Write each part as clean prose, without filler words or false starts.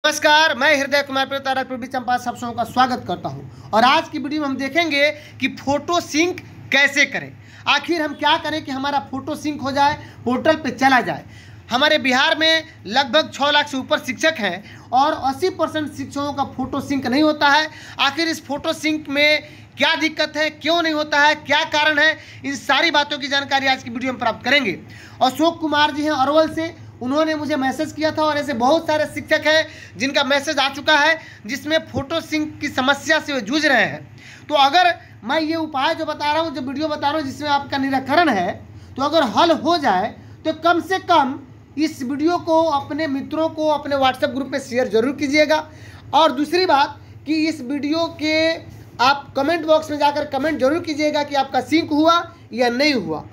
नमस्कार, मैं हृदय कुमार प्रतारक चंपा सब सबों का स्वागत करता हूं। और आज की वीडियो में हम देखेंगे कि फोटो सिंक कैसे करें। आखिर हम क्या करें कि हमारा फोटो सिंक हो जाए, पोर्टल पे चला जाए। हमारे बिहार में लगभग 6 लाख से ऊपर शिक्षक हैं और 80% शिक्षकों का फोटो सिंक नहीं होता है। आखिर इस फोटो सिंक में क्या दिक्कत है, क्यों नहीं होता है, क्या कारण है, इन सारी बातों की जानकारी आज की वीडियो में प्राप्त करेंगे। अशोक कुमार जी हैं अरवल से, उन्होंने मुझे मैसेज किया था और ऐसे बहुत सारे शिक्षक हैं जिनका मैसेज आ चुका है जिसमें फोटो सिंक की समस्या से जूझ रहे हैं। तो अगर मैं ये उपाय जो बता रहा हूँ, जो वीडियो बता रहा हूँ, जिसमें आपका निराकरण है, तो अगर हल हो जाए तो कम से कम इस वीडियो को अपने मित्रों को अपने व्हाट्सएप ग्रुप में शेयर जरूर कीजिएगा। और दूसरी बात कि इस वीडियो के आप कमेंट बॉक्स में जाकर कमेंट जरूर कीजिएगा कि आपका सिंक हुआ या नहीं हुआ।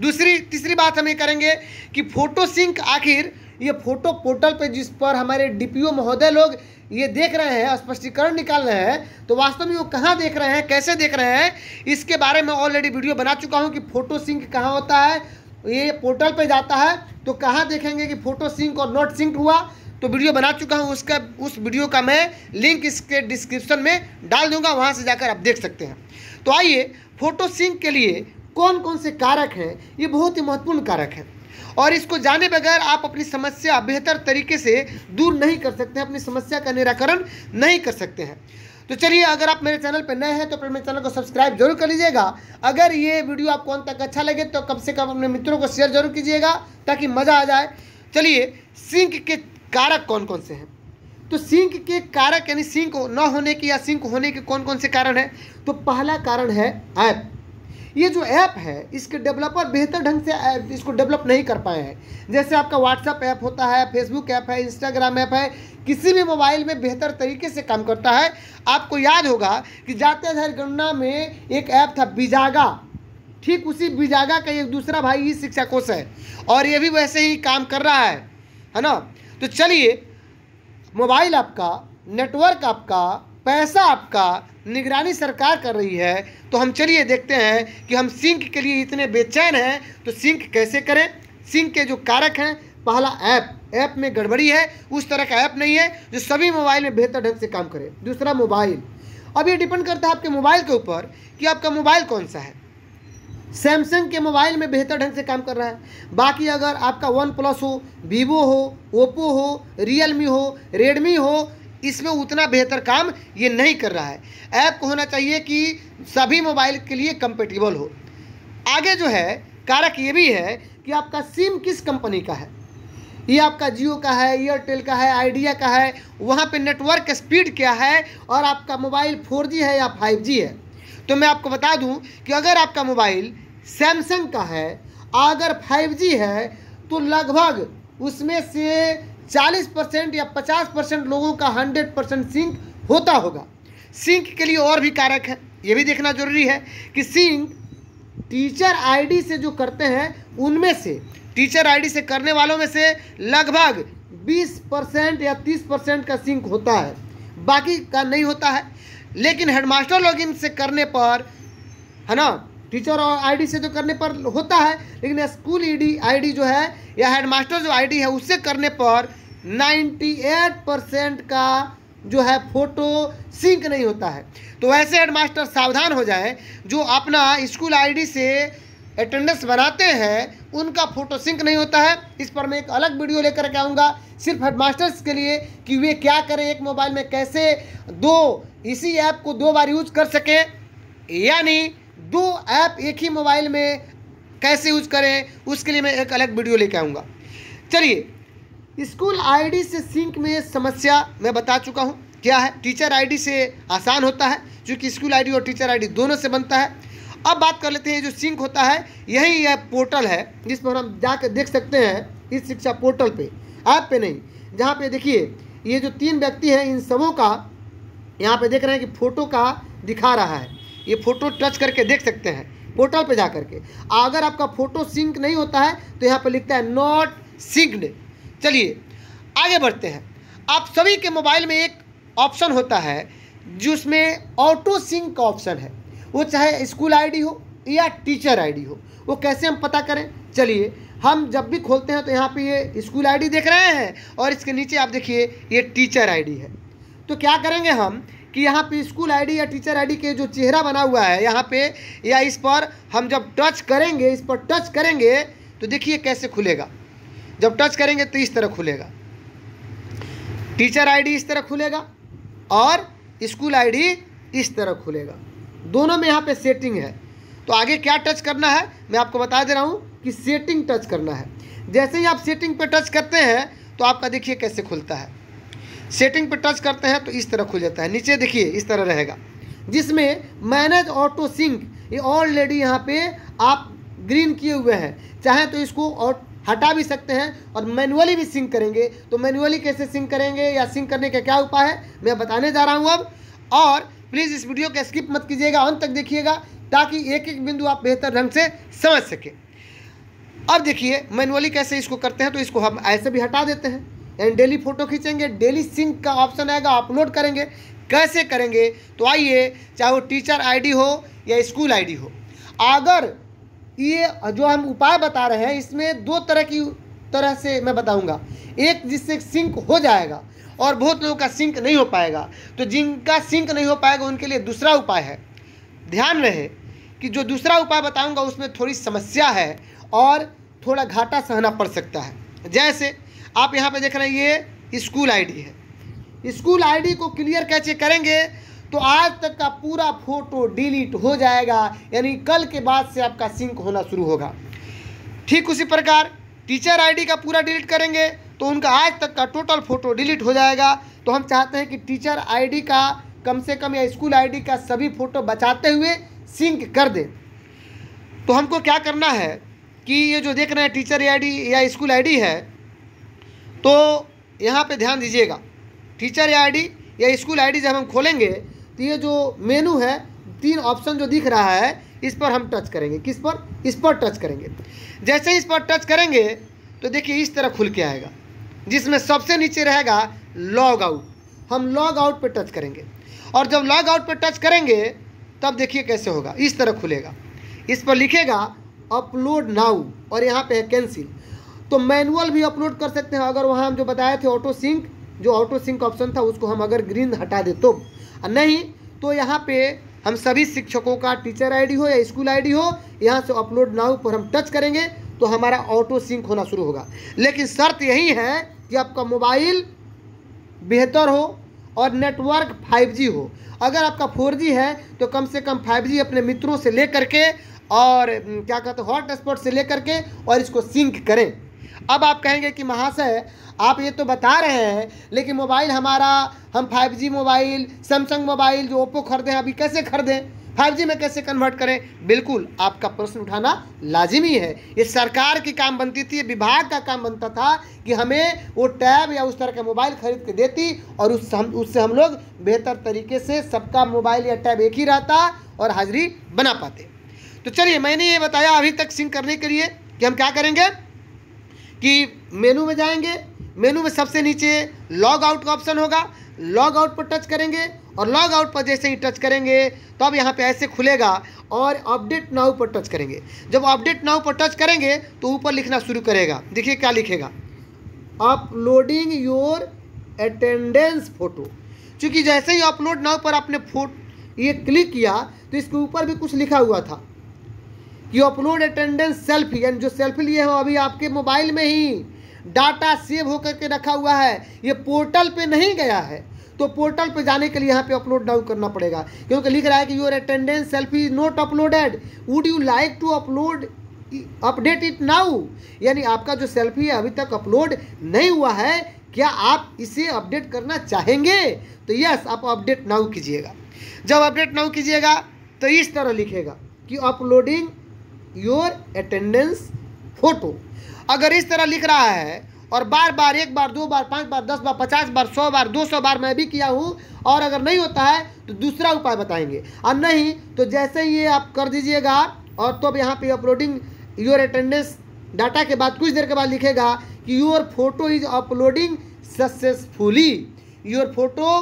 तीसरी बात हम ये करेंगे कि फोटो सिंक आखिर ये फोटो पोर्टल पे जिस पर हमारे डीपीओ महोदय लोग ये देख रहे हैं, स्पष्टीकरण निकाल रहे हैं, तो वास्तव में वो कहाँ देख रहे हैं, कैसे देख रहे हैं, इसके बारे में ऑलरेडी वीडियो बना चुका हूँ कि फोटो सिंक कहाँ होता है। ये पोर्टल पे जाता है तो कहाँ देखेंगे कि फोटो सिंक और नॉट सिंक हुआ, तो वीडियो बना चुका हूँ। उस वीडियो का मैं लिंक इसके डिस्क्रिप्शन में डाल दूंगा, वहाँ से जाकर आप देख सकते हैं। तो आइए, फोटो सिंक के लिए कौन कौन से कारक हैं, ये बहुत ही महत्वपूर्ण कारक हैं और इसको जाने बगैर आप अपनी समस्या बेहतर तरीके से दूर नहीं कर सकते हैं, अपनी समस्या का निराकरण नहीं कर सकते हैं। तो चलिए, अगर आप मेरे चैनल पर नए हैं तो फिर मेरे चैनल को सब्सक्राइब जरूर कर लीजिएगा। अगर ये वीडियो आपको अंत तक अच्छा लगे तो कम से कम अपने मित्रों को शेयर जरूर कीजिएगा ताकि मज़ा आ जाए। चलिए, सिंक के कारक कौन कौन से हैं, तो सिंक के कारक यानी सिंक न होने की या सिंक होने के कौन कौन से कारण हैं। तो पहला कारण है ऐप। ये जो ऐप है इसके डेवलपर बेहतर ढंग से इसको डेवलप नहीं कर पाए हैं। जैसे आपका व्हाट्सएप ऐप होता है, फेसबुक ऐप है, इंस्टाग्राम ऐप है, किसी भी मोबाइल में बेहतर तरीके से काम करता है। आपको याद होगा कि जाते जनगणना में एक ऐप था बिजागा, ठीक उसी बिजागा का एक दूसरा भाई ही शिक्षा कोश है और ये भी वैसे ही काम कर रहा है ना। तो चलिए, मोबाइल आपका, नेटवर्क आपका, पैसा आपका, निगरानी सरकार कर रही है, तो हम चलिए देखते हैं कि हम सिंक के लिए इतने बेचैन हैं तो सिंक कैसे करें। सिंक के जो कारक हैं, पहला ऐप में गड़बड़ी है, उस तरह का ऐप नहीं है जो सभी मोबाइल में बेहतर ढंग से काम करे। दूसरा मोबाइल, अब ये डिपेंड करता है आपके मोबाइल के ऊपर कि आपका मोबाइल कौन सा है। सैमसंग के मोबाइल में बेहतर ढंग से काम कर रहा है, बाकी अगर आपका वन प्लस हो, वीवो हो, ओप्पो हो, रियलमी हो, रेडमी हो, इसमें उतना बेहतर काम ये नहीं कर रहा है। ऐप को होना चाहिए कि सभी मोबाइल के लिए कंपेटेबल हो। आगे जो है कारक ये भी है कि आपका सिम किस कंपनी का है, ये आपका जियो का है, एयरटेल का है, आइडिया का है, वहाँ पे नेटवर्क स्पीड क्या है और आपका मोबाइल 4G है या 5G है। तो मैं आपको बता दूं कि अगर आपका मोबाइल सैमसंग का है, अगर 5G है, तो लगभग उसमें से 40% या 50% लोगों का 100% सिंक होता होगा। सिंक के लिए और भी कारक है, ये भी देखना जरूरी है कि सिंक टीचर आईडी से जो करते हैं उनमें से, टीचर आईडी से करने वालों में से लगभग 20% या 30% का सिंक होता है, बाकी का नहीं होता है। लेकिन हेडमास्टर लॉगिन से करने पर, है ना, टीचर और आईडी से तो करने पर होता है, लेकिन स्कूल आईडी जो है या हेडमास्टर जो आईडी है उससे करने पर 98% का जो है फोटो सिंक नहीं होता है। तो ऐसे हेडमास्टर सावधान हो जाएं जो अपना स्कूल आईडी से अटेंडेंस बनाते हैं, उनका फोटो सिंक नहीं होता है। इस पर मैं एक अलग वीडियो लेकर के आऊँगा सिर्फ हेडमास्टर्स के लिए कि वे क्या करें, एक मोबाइल में कैसे इसी ऐप को 2 बार यूज कर सकें, यानी 2 ऐप एक ही मोबाइल में कैसे यूज करें, उसके लिए मैं एक अलग वीडियो लेकर आऊँगा। चलिए, स्कूल आईडी से सिंक में समस्या मैं बता चुका हूँ क्या है। टीचर आईडी से आसान होता है क्योंकि स्कूल आईडी और टीचर आईडी दोनों से बनता है। अब बात कर लेते हैं जो सिंक होता है, यही यह पोर्टल है जिस पर हम जाकर देख सकते हैं इस शिक्षा पोर्टल पे, ऐप पे नहीं। जहाँ पे देखिए ये जो 3 व्यक्ति हैं, इन सबों का यहाँ पे देख रहे हैं कि फ़ोटो का दिखा रहा है। ये फ़ोटो टच करके देख सकते हैं पोर्टल पे जा करके। अगर आपका फ़ोटो सिंक नहीं होता है तो यहाँ पे लिखता है नॉट सिंक्ड। चलिए आगे बढ़ते हैं। आप सभी के मोबाइल में एक ऑप्शन होता है जिसमें ऑटो सिंक का ऑप्शन है, वो चाहे स्कूल आईडी हो या टीचर आईडी हो। वो कैसे हम पता करें, चलिए हम जब भी खोलते हैं तो यहाँ पे ये स्कूल आईडी देख रहे हैं और इसके नीचे आप देखिए ये टीचर आईडी है। तो क्या करेंगे हम कि यहाँ पे स्कूल आईडी या टीचर आईडी के जो चेहरा बना हुआ है यहाँ पे या इस पर हम जब टच करेंगे, इस पर टच करेंगे तो देखिए कैसे खुलेगा। जब टच करेंगे तो इस तरह खुलेगा, टीचर आईडी इस तरह खुलेगा और स्कूल आईडी इस तरह खुलेगा। दोनों में यहाँ पे सेटिंग है। तो आगे क्या टच करना है मैं आपको बता दे रहा हूँ कि सेटिंग टच करना है। जैसे ही आप सेटिंग पे टच करते हैं तो आपका देखिए कैसे खुलता है। सेटिंग पे टच करते हैं तो इस तरह खुल जाता है। नीचे देखिए इस तरह रहेगा, जिसमें मैनेज ऑटो सिंक, ये ऑलरेडी यहाँ पे आप ग्रीन किए हुए हैं। चाहे तो इसको और हटा भी सकते हैं और मैनुअली भी सिंक करेंगे। तो मैनुअली कैसे सिंक करेंगे या सिंक करने का क्या उपाय है मैं बताने जा रहा हूँ अब। और प्लीज़ इस वीडियो को स्किप मत कीजिएगा, अंत तक देखिएगा ताकि एक एक बिंदु आप बेहतर ढंग से समझ सकें। अब देखिए मैनुअली कैसे इसको करते हैं। तो इसको हम ऐसे भी हटा देते हैं, यानी डेली फ़ोटो खींचेंगे, डेली सिंक का ऑप्शन आएगा, अपलोड करेंगे। कैसे करेंगे तो आइए, चाहे वो टीचर आईडी हो या स्कूल आईडी हो। अगर ये जो हम उपाय बता रहे हैं इसमें दो तरह से मैं बताऊंगा। एक जिससे सिंक हो जाएगा और बहुत लोगों का सिंक नहीं हो पाएगा। तो जिनका सिंक नहीं हो पाएगा उनके लिए दूसरा उपाय है। ध्यान रहे कि जो दूसरा उपाय बताऊंगा उसमें थोड़ी समस्या है और थोड़ा घाटा सहना पड़ सकता है। जैसे आप यहाँ पे देख रहे हैं ये स्कूल आईडी है। स्कूल आईडी को क्लियर कैसे करेंगे तो आज तक का पूरा फोटो डिलीट हो जाएगा, यानी कल के बाद से आपका सिंक होना शुरू होगा। ठीक उसी प्रकार टीचर आईडी का पूरा डिलीट करेंगे तो उनका आज तक का टोटल फोटो डिलीट हो जाएगा। तो हम चाहते हैं कि टीचर आईडी का कम से कम या स्कूल आईडी का सभी फोटो बचाते हुए सिंक कर दें। तो हमको क्या करना है कि ये जो देख रहे हैं टीचर आईडी या स्कूल आईडी है, तो यहाँ पे ध्यान दीजिएगा। टीचर आईडी या स्कूल आईडी जब हम खोलेंगे तो ये जो मेनू है, तीन ऑप्शन जो दिख रहा है इस पर हम टच करेंगे। किस पर? इस पर टच करेंगे। जैसे इस पर टच करेंगे तो देखिए इस तरह खुल के आएगा, जिसमें सबसे नीचे रहेगा लॉग आउट। हम लॉग आउट पर टच करेंगे और जब लॉग आउट पर टच करेंगे तब देखिए कैसे होगा। इस तरह खुलेगा, इस पर लिखेगा अपलोड नाउ और यहाँ पे है कैंसिल। तो मैनुअल भी अपलोड कर सकते हैं। अगर वहाँ हम जो बताए थे ऑटो सिंक, जो ऑटो सिंक ऑप्शन था उसको हम अगर ग्रीन हटा दे तो, नहीं तो यहाँ पे हम सभी शिक्षकों का टीचर आईडी हो या स्कूल आईडी हो, यहाँ से अपलोड नाउ पर हम टच करेंगे तो हमारा ऑटो सिंक होना शुरू होगा। लेकिन शर्त यही है कि आपका मोबाइल बेहतर हो और नेटवर्क 5G हो। अगर आपका 4G है तो कम से कम 5G अपने मित्रों से ले करके और क्या कहते हैं हॉटस्पॉट से ले करके और इसको सिंक करें। अब आप कहेंगे कि महाशय आप ये तो बता रहे हैं लेकिन मोबाइल हमारा, हम 5G मोबाइल, सैमसंग मोबाइल जो ओप्पो खरीदे हैं अभी कैसे खरीदें, 5G में कैसे कन्वर्ट करें। बिल्कुल आपका प्रश्न उठाना लाजिमी है। ये सरकार की काम बनती थी, विभाग का काम बनता था कि हमें वो टैब या उस तरह का मोबाइल खरीद के देती और उससे हम लोग बेहतर तरीके से सबका मोबाइल या टैब एक ही रहता और हाजिरी बना पाते। तो चलिए मैंने ये बताया अभी तक सिंक करने के लिए कि हम क्या करेंगे कि मेनू में जाएंगे। मेनू में सबसे नीचे लॉग आउट का ऑप्शन होगा, लॉग आउट पर टच करेंगे और लॉग आउट पर जैसे ही टच करेंगे तो अब यहाँ पे ऐसे खुलेगा और अपडेट नाउ पर टच करेंगे। जब अपडेट नाउ पर टच करेंगे तो ऊपर लिखना शुरू करेगा। देखिए क्या लिखेगा, अपलोडिंग योर अटेंडेंस फोटो। क्योंकि जैसे ही अपलोड नाउ पर आपने फोटो ये क्लिक किया तो इसके ऊपर भी कुछ लिखा हुआ था कि अपलोड अटेंडेंस सेल्फी, यानी जो सेल्फी लिए हो अभी आपके मोबाइल में ही डाटा सेव होकर के रखा हुआ है, ये पोर्टल पे नहीं गया है। तो पोर्टल पे जाने के लिए यहाँ पे अपलोड नाउ करना पड़ेगा, क्योंकि लिख रहा है कि your attendance selfie is not uploaded, would you like to upload update it now. यानी आपका जो सेल्फी है अभी तक अपलोड नहीं हुआ है, क्या आप इसे अपडेट करना चाहेंगे? तो यस, आप अपडेट नाउ कीजिएगा। जब अपडेट नाउ कीजिएगा तो इस तरह लिखेगा कि अपलोडिंग योर अटेंडेंस फोटो। अगर इस तरह लिख रहा है और बार बार, एक बार, दो बार, 5 बार, 10 बार, 50 बार, 100 बार, 200 बार मैं भी किया हूँ, और अगर नहीं होता है तो दूसरा उपाय बताएंगे, और नहीं तो जैसे ही ये आप कर दीजिएगा और तो अब यहाँ पे अपलोडिंग योर अटेंडेंस डाटा के बाद कुछ देर के बाद लिखेगा कि your photo is uploading successfully, your photo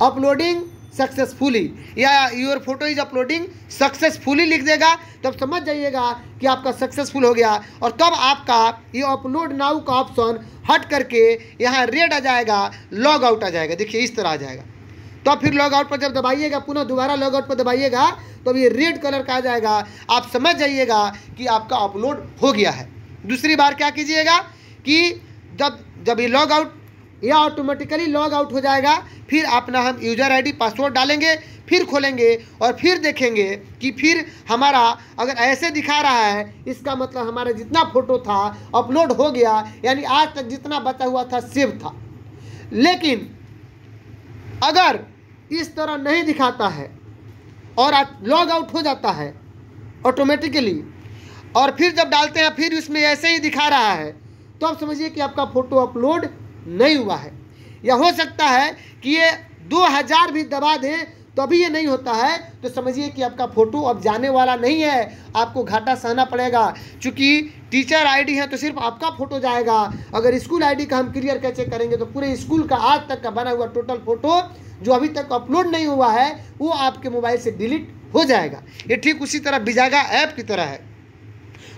uploading successfully या your photo is uploading successfully लिख देगा, तब समझ जाइएगा कि आपका सक्सेसफुल हो गया। और तब आपका ये अपलोड नाउ का ऑप्शन हट करके यहाँ रेड आ जाएगा, लॉग आउट आ जाएगा। देखिए इस तरह आ जाएगा। तो फिर लॉग आउट पर जब दबाइएगा, पुनः दोबारा लॉग आउट पर दबाइएगा तो ये रेड कलर का आ जाएगा। आप समझ जाइएगा कि आपका अपलोड हो गया है। दूसरी बार क्या कीजिएगा कि जब ये लॉग आउट या ऑटोमेटिकली लॉग आउट हो जाएगा, फिर अपना हम यूज़र आईडी पासवर्ड डालेंगे, फिर खोलेंगे और फिर देखेंगे कि फिर हमारा अगर ऐसे दिखा रहा है, इसका मतलब हमारा जितना फ़ोटो था अपलोड हो गया, यानी आज तक जितना बचा हुआ था सेव था। लेकिन अगर इस तरह नहीं दिखाता है और लॉग आउट हो जाता है ऑटोमेटिकली और फिर जब डालते हैं फिर उसमें ऐसे ही दिखा रहा है, तो आप समझिए कि आपका फ़ोटो अपलोड नहीं हुआ है। या हो सकता है कि ये 2000 भी दबा दें तो अभी ये नहीं होता है, तो समझिए कि आपका फ़ोटो अब जाने वाला नहीं है, आपको घाटा सहना पड़ेगा। चूँकि टीचर आईडी है तो सिर्फ आपका फ़ोटो जाएगा। अगर स्कूल आईडी का हम क्लियर कैसे करेंगे तो पूरे स्कूल का आज तक का बना हुआ टोटल फ़ोटो जो अभी तक अपलोड नहीं हुआ है वो आपके मोबाइल से डिलीट हो जाएगा। ये ठीक उसी तरह बिजागा ऐप की तरह है।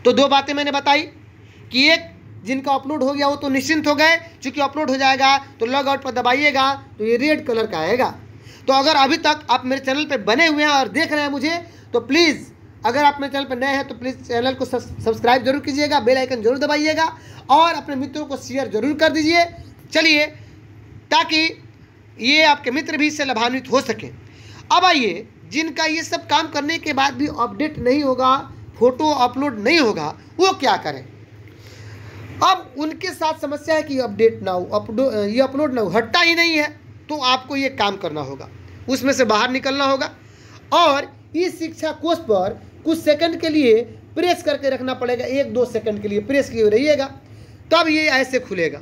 तो दो बातें मैंने बताई कि एक जिनका अपलोड हो गया वो तो निश्चिंत हो गए, चूँकि अपलोड हो जाएगा तो लॉग आउट पर दबाइएगा तो ये रेड कलर का आएगा। तो अगर अभी तक आप मेरे चैनल पे बने हुए हैं और देख रहे हैं मुझे, तो प्लीज़ अगर आप मेरे चैनल पे नए हैं तो प्लीज़ चैनल को सब्सक्राइब जरूर कीजिएगा, बेल आइकन जरूर दबाइएगा और अपने मित्रों को शेयर जरूर कर दीजिए। चलिए, ताकि ये आपके मित्र भी इससे लाभान्वित हो सकें। अब आइए, जिनका ये सब काम करने के बाद भी अपडेट नहीं होगा, फ़ोटो अपलोड नहीं होगा, वो क्या करें। अब उनके साथ समस्या है कि अपडेट ना हो, ये अपलोड ना हो, हटता ही नहीं है। तो आपको ये काम करना होगा, उसमें से बाहर निकलना होगा और इस शिक्षा कोश पर कुछ सेकंड के लिए प्रेस करके रखना पड़ेगा। 1-2 सेकंड के लिए प्रेस किए रहिएगा, तब ये ऐसे खुलेगा।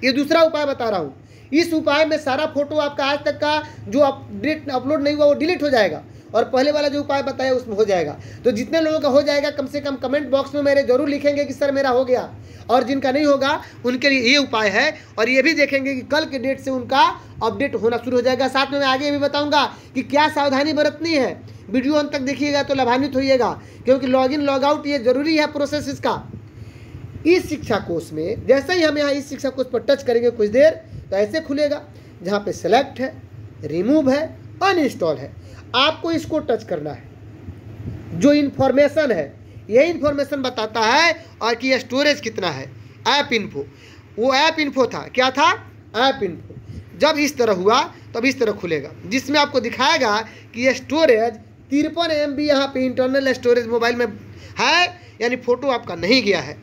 ये दूसरा उपाय बता रहा हूँ। इस उपाय में सारा फोटो आपका आज तक का जो अपलोड नहीं हुआ वो डिलीट हो जाएगा और पहले वाला जो उपाय बताया उसमें हो जाएगा। तो जितने लोगों का हो जाएगा कम से कम कमेंट बॉक्स में मेरे जरूर लिखेंगे कि सर मेरा हो गया, और जिनका नहीं होगा उनके लिए ये उपाय है। और ये भी देखेंगे कि कल के डेट से उनका अपडेट होना शुरू हो जाएगा। साथ में मैं आगे भी बताऊंगा कि क्या सावधानी बरतनी है। वीडियो अंत तक देखिएगा तो लाभान्वित होइएगा, क्योंकि लॉगिन लॉग आउट ये जरूरी है प्रोसेस इसका। इस शिक्षा कोश में जैसे ही हम यहाँ इस शिक्षा कोश पर टच करेंगे कुछ देर, तो ऐसे खुलेगा जहाँ पे सेलेक्ट है, रिमूव है, अनइंस्टॉल है। आपको इसको टच करना है। जो इन्फॉर्मेशन है यही इन्फॉर्मेशन बताता है और कि स्टोरेज कितना है। ऐप इन्फो, वो ऐप इन्फो था, क्या था, ऐप इन्फो। जब इस तरह हुआ तब इस तरह खुलेगा, जिसमें आपको दिखाएगा कि ये स्टोरेज 53 MB यहाँ पे इंटरनल स्टोरेज मोबाइल में है, यानी फ़ोटो आपका नहीं गया है।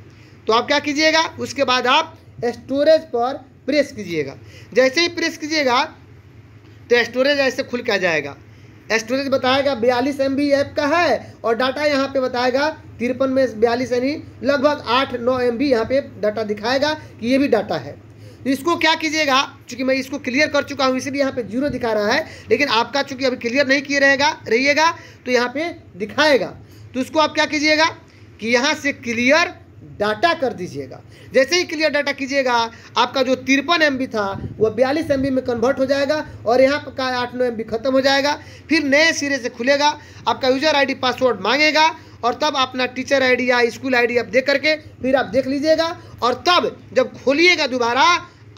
तो आप क्या कीजिएगा, उसके बाद आप स्टोरेज पर प्रेस कीजिएगा। जैसे ही प्रेस कीजिएगा तो स्टोरेज ऐसे खुल के आ जाएगा। स्टोरेज बताएगा 42 MB ऐप का है और डाटा यहाँ पे बताएगा 53 में 42 यानी लगभग 8-9 MB यहाँ पे डाटा दिखाएगा कि ये भी डाटा है। इसको क्या कीजिएगा, चूँकि मैं इसको क्लियर कर चुका हूँ इसलिए यहाँ पे 0 दिखा रहा है, लेकिन आपका चूँकि अभी क्लियर नहीं किए रहिएगा तो यहाँ पे दिखाएगा। तो उसको आप क्या कीजिएगा कि यहाँ से क्लियर डाटा कर दीजिएगा। जैसे ही क्लियर डाटा कीजिएगा आपका जो 53 MB था वो 42 MB में कन्वर्ट हो जाएगा और यहाँ का 8-9 MB खत्म हो जाएगा। फिर नए सिरे से खुलेगा, आपका यूज़र आईडी पासवर्ड मांगेगा और तब अपना टीचर आईडी या स्कूल आईडी आप दे करके फिर आप देख लीजिएगा। और तब जब खोलिएगा दोबारा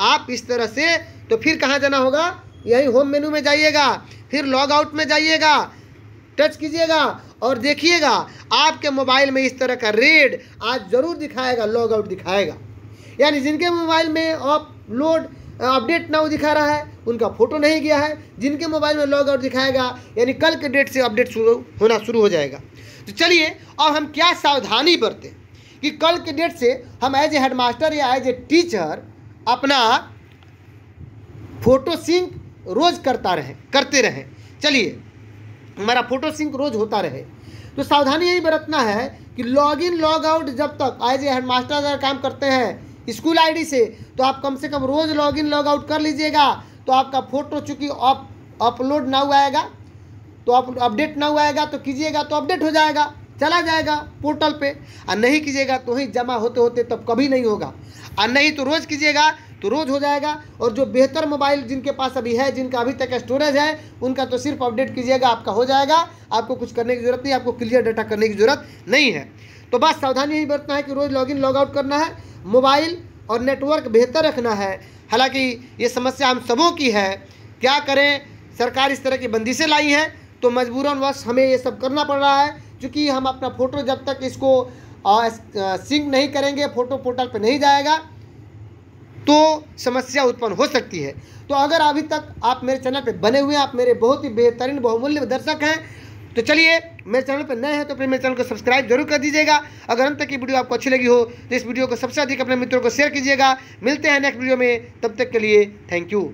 आप इस तरह से, तो फिर कहाँ जाना होगा, यही होम मेनू में जाइएगा, फिर लॉग आउट में जाइएगा, टच कीजिएगा और देखिएगा आपके मोबाइल में इस तरह का रेड आज ज़रूर दिखाएगा, लॉग आउट दिखाएगा। यानी जिनके मोबाइल में अपडेट नाउ दिखा रहा है उनका फ़ोटो नहीं गया है, जिनके मोबाइल में लॉग आउट दिखाएगा यानी कल के डेट से अपडेट होना शुरू हो जाएगा। तो चलिए अब हम क्या सावधानी बरतें कि कल के डेट से हम एज ए हेडमास्टर या एज ए टीचर अपना फ़ोटो सिंक रोज़ करते रहें। चलिए, हमारा फ़ोटो सिंक रोज़ होता रहे। तो सावधानी यही बरतना है कि लॉगिन लॉग आउट जब तक एज ए हेडमास्टर अगर काम करते हैं स्कूल आईडी से, तो आप कम से कम रोज़ लॉगिन लॉग आउट कर लीजिएगा। तो आपका फ़ोटो चूँकि अपलोड ना हुआ आएगा तो अपडेट ना हुआ आएगा तो कीजिएगा तो अपडेट हो जाएगा, चला जाएगा पोर्टल पे, और नहीं कीजिएगा तो वहीं जमा होते होते तब कभी नहीं होगा। और नहीं तो रोज़ कीजिएगा तो रोज़ हो जाएगा। और जो बेहतर मोबाइल जिनके पास अभी है, जिनका अभी तक स्टोरेज है, उनका तो सिर्फ अपडेट कीजिएगा, आपका हो जाएगा। आपको कुछ करने की ज़रूरत नहीं, आपको क्लियर डाटा करने की ज़रूरत नहीं है। तो बस सावधानी यही बरतना है कि रोज़ लॉगिन लॉग आउट करना है, मोबाइल और नेटवर्क बेहतर रखना है। हालांकि ये समस्या हम सबों की है, क्या करें, सरकार इस तरह की बंदिशें लाई हैं तो मजबूरनवश हमें ये सब करना पड़ रहा है। क्योंकि हम अपना फ़ोटो जब तक इसको सिंक नहीं करेंगे, फ़ोटो पोर्टल पर नहीं जाएगा, तो समस्या उत्पन्न हो सकती है। तो अगर अभी तक आप मेरे चैनल पे बने हुए हैं, आप मेरे बहुत ही बेहतरीन बहुमूल्य दर्शक हैं, तो चलिए मेरे चैनल पर नए हैं तो फिर मेरे चैनल को सब्सक्राइब जरूर कर दीजिएगा। अगर अंत तक की वीडियो आपको अच्छी लगी हो तो इस वीडियो को सबसे अधिक अपने मित्रों को शेयर कीजिएगा। मिलते हैं नेक्स्ट वीडियो में, तब तक के लिए थैंक यू।